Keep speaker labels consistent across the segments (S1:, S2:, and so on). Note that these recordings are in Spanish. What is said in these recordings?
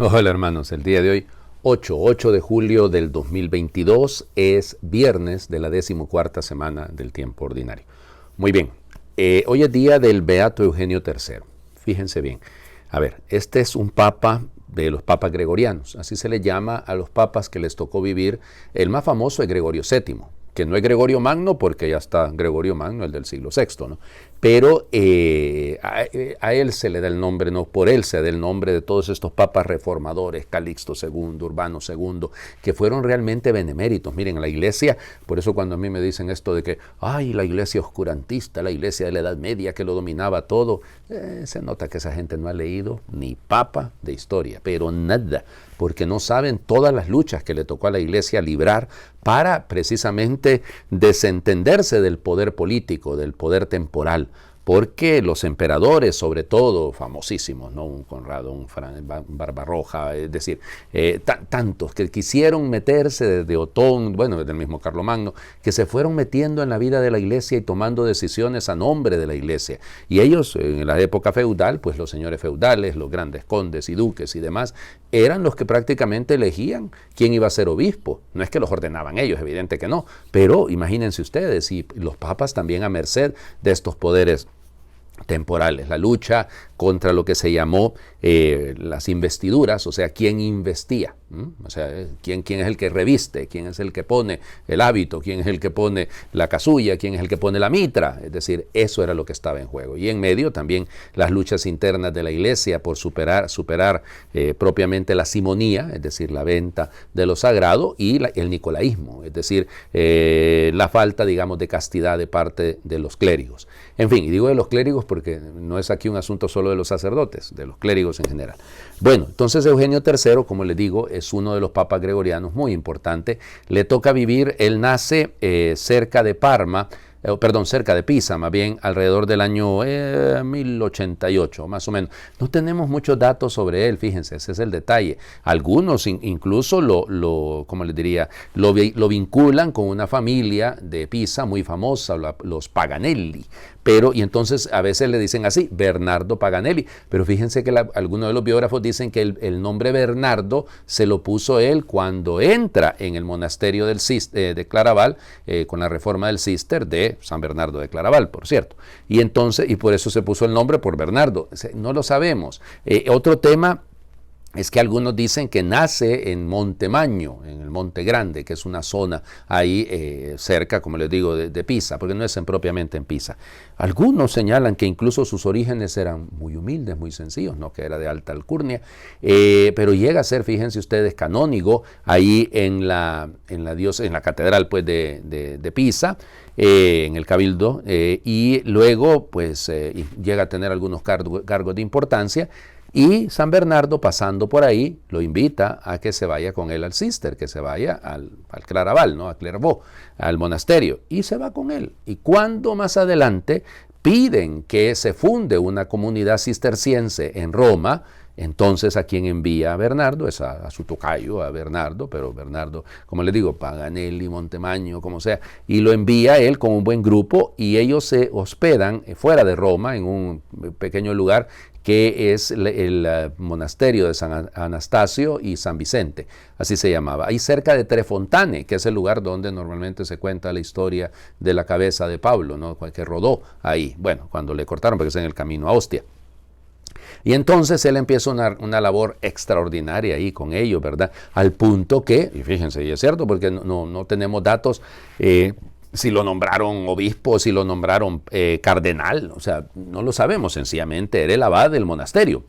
S1: Hola hermanos, el día de hoy, 8 de julio del 2022, es viernes de la 14ª semana del tiempo ordinario. Muy bien, hoy es día del Beato Eugenio III. Fíjense bien, a ver, este es un papa de los papas gregorianos, así se le llama a los papas que les tocó vivir. El más famoso es Gregorio VII, que no es Gregorio Magno porque ya está Gregorio Magno, el del siglo VI, ¿no? Pero a él se le da el nombre, no por él se da el nombre de todos estos papas reformadores, Calixto II, Urbano II, que fueron realmente beneméritos. Miren, la iglesia, por eso cuando a mí me dicen esto de que, ay, la iglesia oscurantista, la iglesia de la Edad Media que lo dominaba todo, se nota que esa gente no ha leído ni papa de historia, pero nada, porque no saben todas las luchas que le tocó a la iglesia librar para precisamente desentenderse del poder político, del poder temporal, porque los emperadores, sobre todo, famosísimos, ¿no? Un Conrado, un Barbarroja, es decir, tantos que quisieron meterse desde Otón, bueno, desde el mismo Carlomagno, que se fueron metiendo en la vida de la iglesia y tomando decisiones a nombre de la iglesia. Y ellos, en la época feudal, pues los señores feudales, los grandes condes y duques y demás, eran los que prácticamente elegían quién iba a ser obispo. No es que los ordenaban ellos, evidente que no, pero imagínense ustedes, y los papas también a merced de estos poderes temporales, la lucha contra lo que se llamó las investiduras, o sea, quién investía, o sea, quién es el que reviste, quién es el que pone el hábito, quién es el que pone la casulla, quién es el que pone la mitra, es decir, eso era lo que estaba en juego. Y en medio también las luchas internas de la iglesia por superar propiamente la simonía, es decir, la venta de lo sagrado, y el nicolaísmo, es decir, la falta, digamos, de castidad de parte de los clérigos. En fin, y digo de los clérigos porque no es aquí un asunto solo de los sacerdotes, de los clérigos en general. Bueno, entonces Eugenio III, como les digo, es uno de los papas gregorianos muy importante. Le toca vivir, él nace cerca de cerca de Pisa, más bien alrededor del año 1088, más o menos. No tenemos muchos datos sobre él, fíjense, ese es el detalle. Algunos incluso como les diría, lo vinculan con una familia de Pisa muy famosa, los Paganelli. Y entonces a veces le dicen así, Bernardo Paganelli, pero fíjense que algunos de los biógrafos dicen que el nombre Bernardo se lo puso él cuando entra en el monasterio de Claraval, con la reforma del Císter de San Bernardo de Claraval, por cierto. Y por eso se puso el nombre por Bernardo. No lo sabemos. Otro tema es que algunos dicen que nace en Montemaño, en el Monte Grande, que es una zona ahí cerca, como les digo, de Pisa, porque no es propiamente en Pisa. Algunos señalan que incluso sus orígenes eran muy humildes, muy sencillos, no que era de alta alcurnia, pero llega a ser, fíjense ustedes, canónigo ahí en la catedral pues, de Pisa, en el Cabildo, y luego pues llega a tener algunos cargos de importancia. Y San Bernardo, pasando por ahí, lo invita a que se vaya con él al Císter, que se vaya al Claraval, ¿no? A Clairvaux, al monasterio, y se va con él. Y cuando más adelante piden que se funde una comunidad cisterciense en Roma, entonces a quien envía a Bernardo es a su tocayo, a Bernardo, pero Bernardo, como les digo, Paganelli, Montemaño, como sea, y lo envía él con un buen grupo, y ellos se hospedan fuera de Roma, en un pequeño lugar que es el monasterio de San Anastasio y San Vicente, así se llamaba, ahí cerca de Trefontane, que es el lugar donde normalmente se cuenta la historia de la cabeza de Pablo, ¿no? Que rodó ahí, bueno, cuando le cortaron porque está en el camino a Ostia. Y entonces él empieza una labor extraordinaria ahí con ellos, ¿verdad? Al punto que, y fíjense, y es cierto, porque no tenemos datos, si lo nombraron obispo, si lo nombraron cardenal, o sea, no lo sabemos, sencillamente era el abad del monasterio.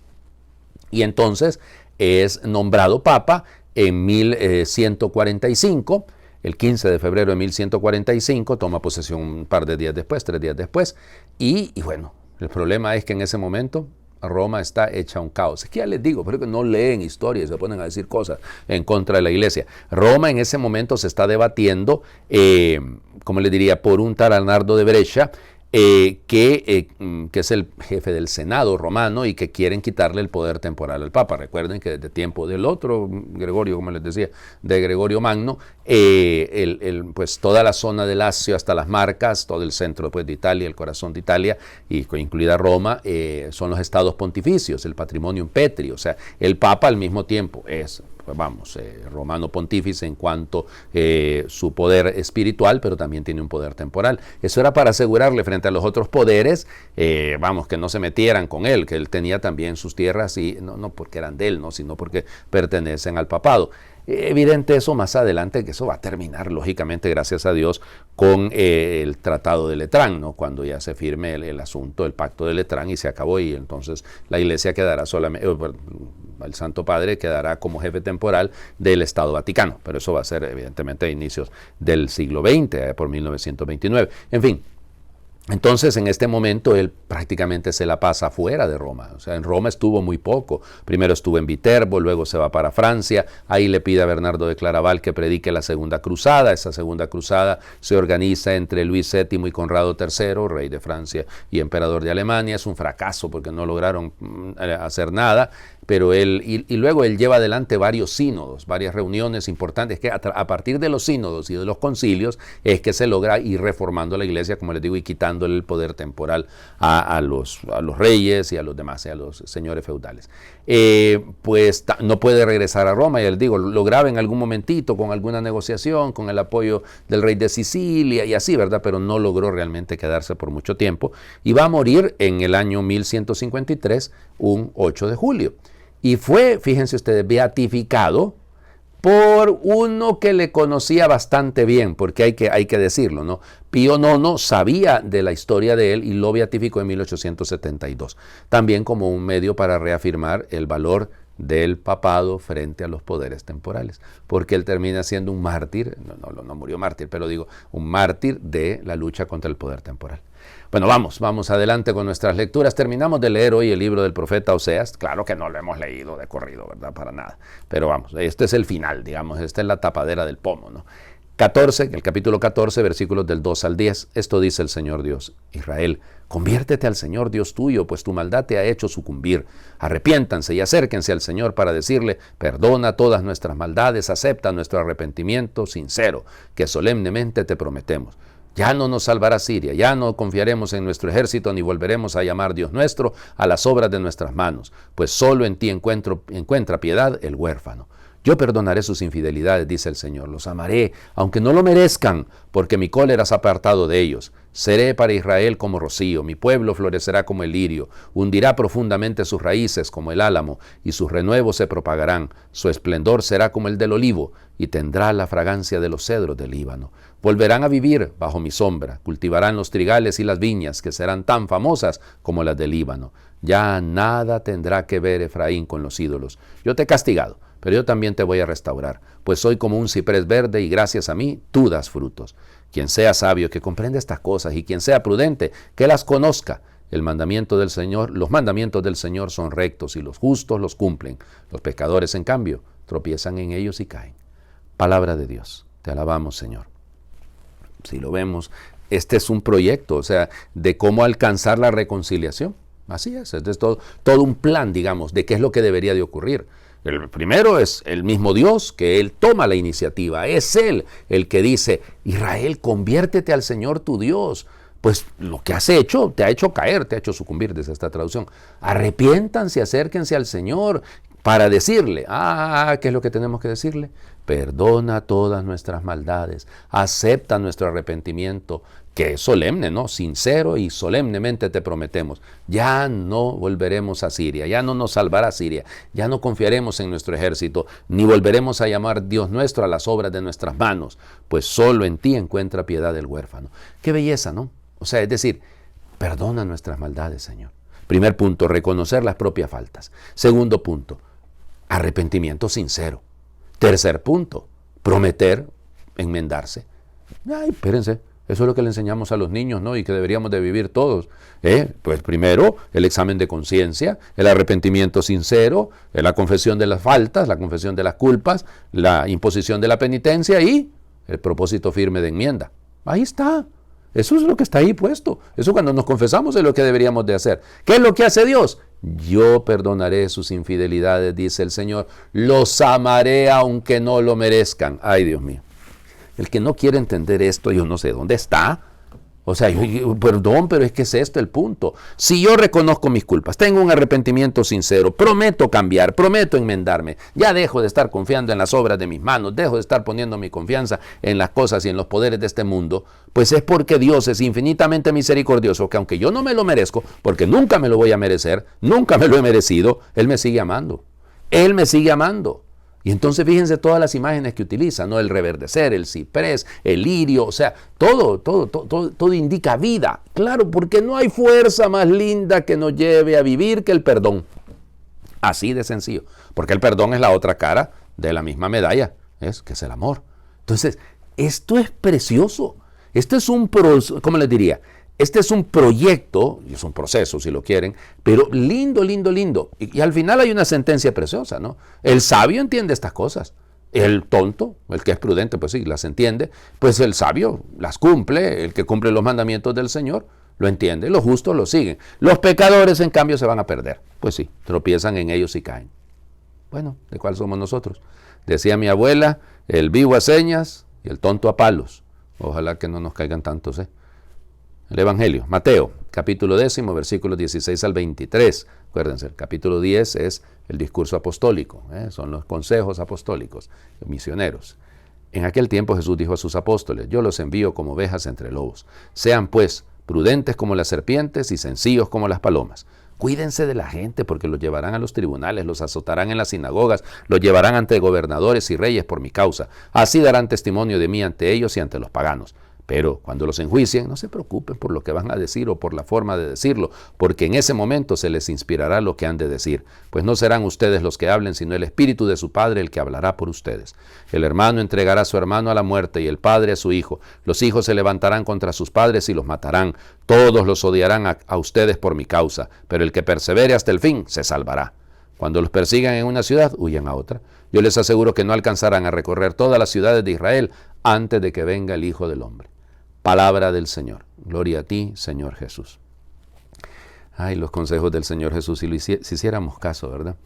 S1: Y entonces es nombrado papa en 1145, el 15 de febrero de 1145, toma posesión un par de días después, 3 días después, y bueno, el problema es que en ese momento Roma está hecha un caos. Es que ya les digo, pero que no leen historia y se ponen a decir cosas en contra de la iglesia. Roma en ese momento se está debatiendo, como les diría, por un tal Arnaldo de Brescia, que es el jefe del Senado romano y que quieren quitarle el poder temporal al Papa. Recuerden que desde tiempo del otro Gregorio, como les decía, de Gregorio Magno, pues toda la zona del Lacio hasta las Marcas, todo el centro pues, de Italia, el corazón de Italia, y incluida Roma, son los estados pontificios, el patrimonium petri. O sea, el Papa al mismo tiempo es romano pontífice en cuanto su poder espiritual, pero también tiene un poder temporal. Eso era para asegurarle frente a los otros poderes, que no se metieran con él, que él tenía también sus tierras, y no porque eran de él, sino porque pertenecen al papado. Evidente eso más adelante, que eso va a terminar, lógicamente, gracias a Dios, con el Tratado de Letrán, ¿no? Cuando ya se firme el asunto, el Pacto de Letrán, y se acabó, y entonces la Iglesia quedará solamente, el Santo Padre quedará como jefe temporal del Estado Vaticano, pero eso va a ser evidentemente a inicios del siglo XX, por 1929. En fin. Entonces, en este momento, él prácticamente se la pasa fuera de Roma. O sea, en Roma estuvo muy poco. Primero estuvo en Viterbo, luego se va para Francia. Ahí le pide a Bernardo de Claraval que predique la Segunda Cruzada. Esa Segunda Cruzada se organiza entre Luis VII y Conrado III, rey de Francia y emperador de Alemania. Es un fracaso porque no lograron hacer nada. Pero y luego él lleva adelante varios sínodos, varias reuniones importantes, que a partir de los sínodos y de los concilios es que se logra ir reformando la iglesia, como les digo, y quitándole el poder temporal a los reyes y a los demás, a los señores feudales. Pues no puede regresar a Roma, ya les digo, lograba en algún momentito con alguna negociación, con el apoyo del rey de Sicilia y así, ¿verdad? Pero no logró realmente quedarse por mucho tiempo y va a morir en el año 1153, un 8 de julio. Y fue, fíjense ustedes, beatificado por uno que le conocía bastante bien, porque hay que decirlo, ¿no? Pío IX sabía de la historia de él y lo beatificó en 1872, también como un medio para reafirmar el valor del papado frente a los poderes temporales, porque él termina siendo un mártir, no murió mártir, pero digo, un mártir de la lucha contra el poder temporal. Bueno, vamos adelante con nuestras lecturas. Terminamos de leer hoy el libro del profeta Oseas. Claro que no lo hemos leído de corrido, ¿verdad? Para nada. Pero vamos, este es el final, digamos, esta es la tapadera del pomo, ¿no? El capítulo 14, versículos del 2 al 10. Esto dice el Señor Dios: Israel, conviértete al Señor Dios tuyo, pues tu maldad te ha hecho sucumbir. Arrepiéntanse y acérquense al Señor para decirle: perdona todas nuestras maldades, acepta nuestro arrepentimiento sincero, que solemnemente te prometemos. Ya no nos salvará Siria, ya no confiaremos en nuestro ejército, ni volveremos a llamar Dios nuestro a las obras de nuestras manos, pues solo en ti encuentra piedad el huérfano. Yo perdonaré sus infidelidades, dice el Señor, los amaré, aunque no lo merezcan, porque mi cólera has apartado de ellos. Seré para Israel como rocío, mi pueblo florecerá como el lirio, hundirá profundamente sus raíces como el álamo, y sus renuevos se propagarán. Su esplendor será como el del olivo, y tendrá la fragancia de los cedros del Líbano. Volverán a vivir bajo mi sombra, cultivarán los trigales y las viñas, que serán tan famosas como las del Líbano. Ya nada tendrá que ver Efraín con los ídolos. Yo te he castigado, pero yo también te voy a restaurar, pues soy como un ciprés verde y gracias a mí tú das frutos. Quien sea sabio, que comprenda estas cosas, y quien sea prudente, que las conozca. Los mandamientos del Señor son rectos y los justos los cumplen. Los pecadores, en cambio, tropiezan en ellos y caen. Palabra de Dios. Te alabamos, Señor. Si lo vemos, este es un proyecto, o sea, de cómo alcanzar la reconciliación. Así es, este es todo un plan, digamos, de qué es lo que debería de ocurrir. El primero es el mismo Dios, que Él toma la iniciativa. Es Él el que dice: Israel, conviértete al Señor tu Dios. Pues lo que has hecho, te ha hecho caer, te ha hecho sucumbir, desde esta traducción. Arrepiéntanse, acérquense al Señor para decirle, ¿qué es lo que tenemos que decirle? Perdona todas nuestras maldades, acepta nuestro arrepentimiento, que es solemne, ¿no? Sincero y solemnemente te prometemos. Ya no volveremos a Siria, ya no nos salvará Siria, ya no confiaremos en nuestro ejército, ni volveremos a llamar Dios nuestro a las obras de nuestras manos, pues solo en ti encuentra piedad el huérfano. Qué belleza, ¿no? O sea, es decir, perdona nuestras maldades, Señor. Primer punto, reconocer las propias faltas. Segundo punto, arrepentimiento sincero. Tercer punto, prometer enmendarse. Espérense, eso es lo que le enseñamos a los niños, ¿no? Y que deberíamos de vivir todos. Pues primero, el examen de conciencia, el arrepentimiento sincero, la confesión de las faltas, la confesión de las culpas, la imposición de la penitencia y el propósito firme de enmienda. Ahí está. Eso es lo que está ahí puesto. Eso cuando nos confesamos es lo que deberíamos de hacer. ¿Qué es lo que hace Dios? Yo perdonaré sus infidelidades, dice el Señor. Los amaré aunque no lo merezcan. Ay, Dios mío. El que no quiere entender esto, yo no sé dónde está. O sea, perdón, pero es que es esto el punto. Si yo reconozco mis culpas, tengo un arrepentimiento sincero, prometo cambiar, prometo enmendarme, ya dejo de estar confiando en las obras de mis manos, dejo de estar poniendo mi confianza en las cosas y en los poderes de este mundo, pues es porque Dios es infinitamente misericordioso, que aunque yo no me lo merezco, porque nunca me lo voy a merecer, nunca me lo he merecido, Él me sigue amando. Él me sigue amando. Y entonces fíjense todas las imágenes que utiliza, ¿no? El reverdecer, el ciprés, el lirio, o sea, todo indica vida. Claro, porque no hay fuerza más linda que nos lleve a vivir que el perdón. Así de sencillo. Porque el perdón es la otra cara de la misma medalla, que es el amor. Entonces, esto es precioso. Esto es ¿cómo les diría? Este es un proyecto, y es un proceso si lo quieren, pero lindo, lindo, lindo. Y al final hay una sentencia preciosa, ¿no? El sabio entiende estas cosas. El tonto, el que es prudente, pues sí, las entiende. Pues el sabio las cumple, el que cumple los mandamientos del Señor, lo entiende. Los justos lo siguen. Los pecadores, en cambio, se van a perder. Pues sí, tropiezan en ellos y caen. Bueno, ¿de cuál somos nosotros? Decía mi abuela, el vivo a señas y el tonto a palos. Ojalá que no nos caigan tantos, ¿eh? El Evangelio, Mateo, capítulo 10, versículos 16 al 23. Acuérdense, el capítulo 10 es el discurso apostólico, son los consejos apostólicos, los misioneros. En aquel tiempo Jesús dijo a sus apóstoles, yo los envío como ovejas entre lobos. Sean pues prudentes como las serpientes y sencillos como las palomas. Cuídense de la gente porque los llevarán a los tribunales, los azotarán en las sinagogas, los llevarán ante gobernadores y reyes por mi causa. Así darán testimonio de mí ante ellos y ante los paganos. Pero cuando los enjuicien, no se preocupen por lo que van a decir o por la forma de decirlo, porque en ese momento se les inspirará lo que han de decir. Pues no serán ustedes los que hablen, sino el Espíritu de su Padre el que hablará por ustedes. El hermano entregará a su hermano a la muerte y el padre a su hijo. Los hijos se levantarán contra sus padres y los matarán. Todos los odiarán a ustedes por mi causa, pero el que persevere hasta el fin se salvará. Cuando los persigan en una ciudad, huyan a otra. Yo les aseguro que no alcanzarán a recorrer todas las ciudades de Israel antes de que venga el Hijo del Hombre. Palabra del Señor. Gloria a ti, Señor Jesús. Ay, los consejos del Señor Jesús, si hiciéramos caso, ¿verdad?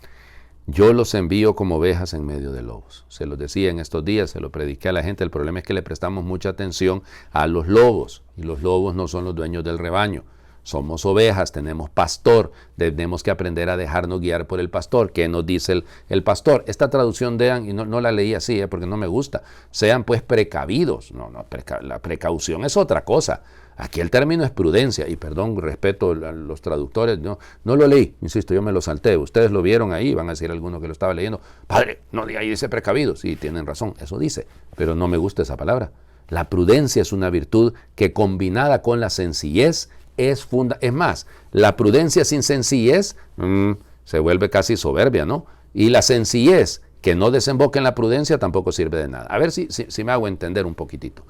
S1: Yo los envío como ovejas en medio de lobos. Se los decía en estos días, se lo prediqué a la gente. El problema es que le prestamos mucha atención a los lobos. Y los lobos no son los dueños del rebaño. Somos ovejas, tenemos pastor, tenemos que aprender a dejarnos guiar por el pastor. ¿Qué nos dice el pastor? Esta traducción y no la leí así, porque no me gusta. Sean pues precavidos. La precaución es otra cosa. Aquí el término es prudencia, y perdón, respeto a los traductores, no lo leí, insisto, yo me lo salté. Ustedes lo vieron ahí, van a decir algunos que lo estaba leyendo. Padre, no, ahí dice precavidos. Sí, tienen razón, eso dice, pero no me gusta esa palabra. La prudencia es una virtud que combinada con la sencillez es más, la prudencia sin sencillez se vuelve casi soberbia, ¿no? Y la sencillez que no desemboca en la prudencia tampoco sirve de nada. A ver si me hago entender un poquitito.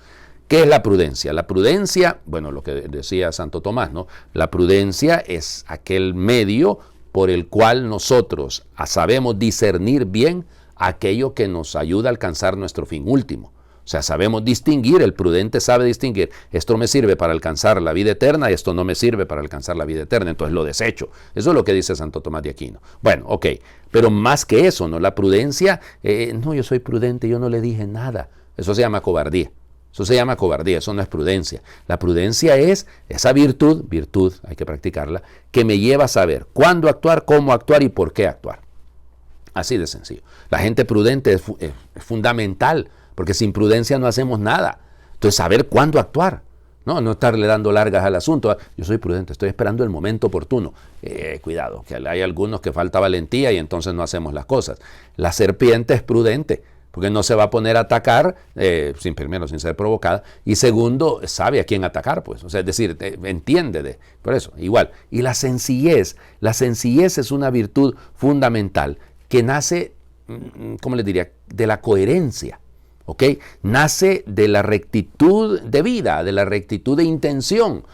S1: ¿Qué es la prudencia? La prudencia, bueno, lo que decía Santo Tomás, ¿no? La prudencia es aquel medio por el cual nosotros sabemos discernir bien aquello que nos ayuda a alcanzar nuestro fin último. O sea, sabemos distinguir, el prudente sabe distinguir, esto me sirve para alcanzar la vida eterna, esto no me sirve para alcanzar la vida eterna, entonces lo desecho. Eso es lo que dice Santo Tomás de Aquino. Bueno, ok, pero más que eso, ¿no? La prudencia, no, yo soy prudente, yo no le dije nada. Eso se llama cobardía. Eso se llama cobardía, eso no es prudencia. La prudencia es esa virtud, hay que practicarla, que me lleva a saber cuándo actuar, cómo actuar y por qué actuar. Así de sencillo. La gente prudente es fundamental, porque sin prudencia no hacemos nada. Entonces, saber cuándo actuar, no estarle dando largas al asunto. Yo soy prudente, estoy esperando el momento oportuno. Cuidado, que hay algunos que falta valentía y entonces no hacemos las cosas. La serpiente es prudente, porque no se va a poner a atacar, primero, sin ser provocada, y segundo, sabe a quién atacar, pues. O sea, es decir, entiende por eso, igual. Y la sencillez es una virtud fundamental que nace, ¿cómo les diría?, de la coherencia. ¿Ok? Nace de la rectitud de vida, de la rectitud de intención.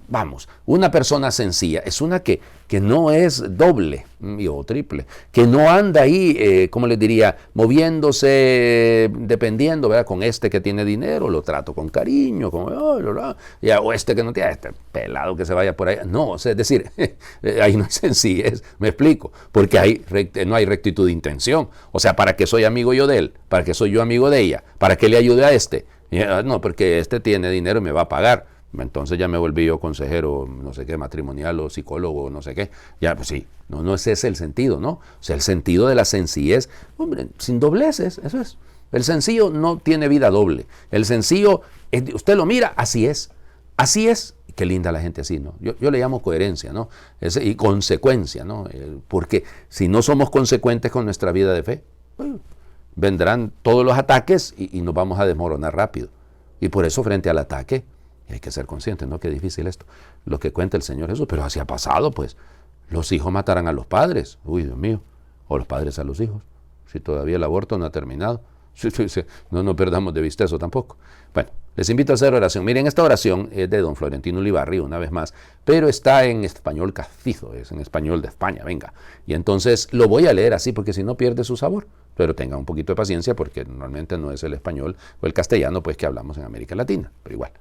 S1: Vamos, una persona sencilla es una que no es doble o triple, que no anda ahí, ¿cómo les diría?, moviéndose, dependiendo, ¿verdad? Con este que tiene dinero, lo trato con cariño, o este que no tiene, este pelado que se vaya por ahí. No, o sea, es decir, ahí no hay sencillez, me explico, porque no hay rectitud de intención. O sea, ¿para qué soy amigo yo de él? ¿Para qué soy yo amigo de ella? ¿Para qué le ayude a este? No, porque este tiene dinero y me va a pagar. Entonces ya me volví yo consejero, no sé qué, matrimonial o psicólogo, no sé qué. Ya, pues sí, no es ese el sentido, ¿no? O sea, el sentido de la sencillez, hombre, sin dobleces, eso es. El sencillo no tiene vida doble. El sencillo, usted lo mira, así es. Así es. Qué linda la gente así, ¿no? Yo le llamo coherencia, ¿no? Y consecuencia, ¿no? Porque si no somos consecuentes con nuestra vida de fe, bueno, vendrán todos los ataques y nos vamos a desmoronar rápido. Y por eso, frente al ataque, y hay que ser conscientes, ¿no? Qué difícil esto, lo que cuenta el Señor Jesús, pero así ha pasado, pues. Los hijos matarán a los padres, uy, Dios mío, o los padres a los hijos, si todavía el aborto no ha terminado. Sí, no perdamos de vista eso tampoco. Bueno, les invito a hacer oración. Miren, esta oración es de don Florentino Ulibarri, una vez más, pero está en español castizo, es en español de España, venga. Y entonces lo voy a leer así, porque si no pierde su sabor. Pero tengan un poquito de paciencia, porque normalmente no es el español o el castellano, pues, que hablamos en América Latina, pero igual.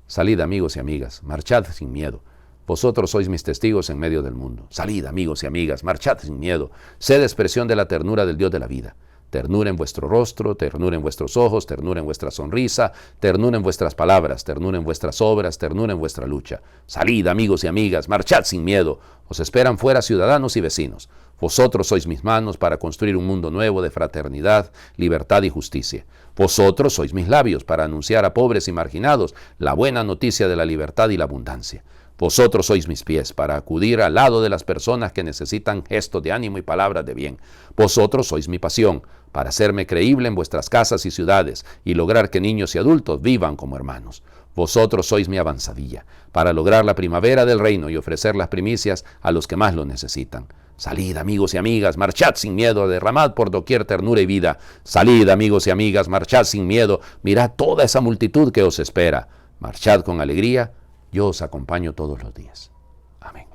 S1: Salid, amigos y amigas, marchad sin miedo. Vosotros sois mis testigos en medio del mundo. Salid, amigos y amigas, marchad sin miedo. Sed expresión de la ternura del Dios de la vida. Ternura en vuestro rostro, ternura en vuestros ojos, ternura en vuestra sonrisa, ternura en vuestras palabras, ternura en vuestras obras, ternura en vuestra lucha. Salid, amigos y amigas, marchad sin miedo. Os esperan fuera ciudadanos y vecinos. Vosotros sois mis manos para construir un mundo nuevo de fraternidad, libertad y justicia. Vosotros sois mis labios para anunciar a pobres y marginados la buena noticia de la libertad y la abundancia. Vosotros sois mis pies para acudir al lado de las personas que necesitan gestos de ánimo y palabras de bien. Vosotros sois mi pasión para hacerme creíble en vuestras casas y ciudades y lograr que niños y adultos vivan como hermanos. Vosotros sois mi avanzadilla para lograr la primavera del reino y ofrecer las primicias a los que más lo necesitan. Salid, amigos y amigas, marchad sin miedo, derramad por doquier ternura y vida. Salid, amigos y amigas, marchad sin miedo, mirad toda esa multitud que os espera. Marchad con alegría, yo os acompaño todos los días. Amén.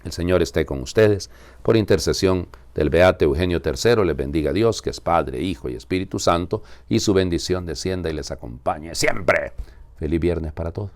S1: El Señor esté con ustedes. Por intercesión del Beato Eugenio III, les bendiga Dios, que es Padre, Hijo y Espíritu Santo, y su bendición descienda y les acompañe siempre. Feliz viernes para todos.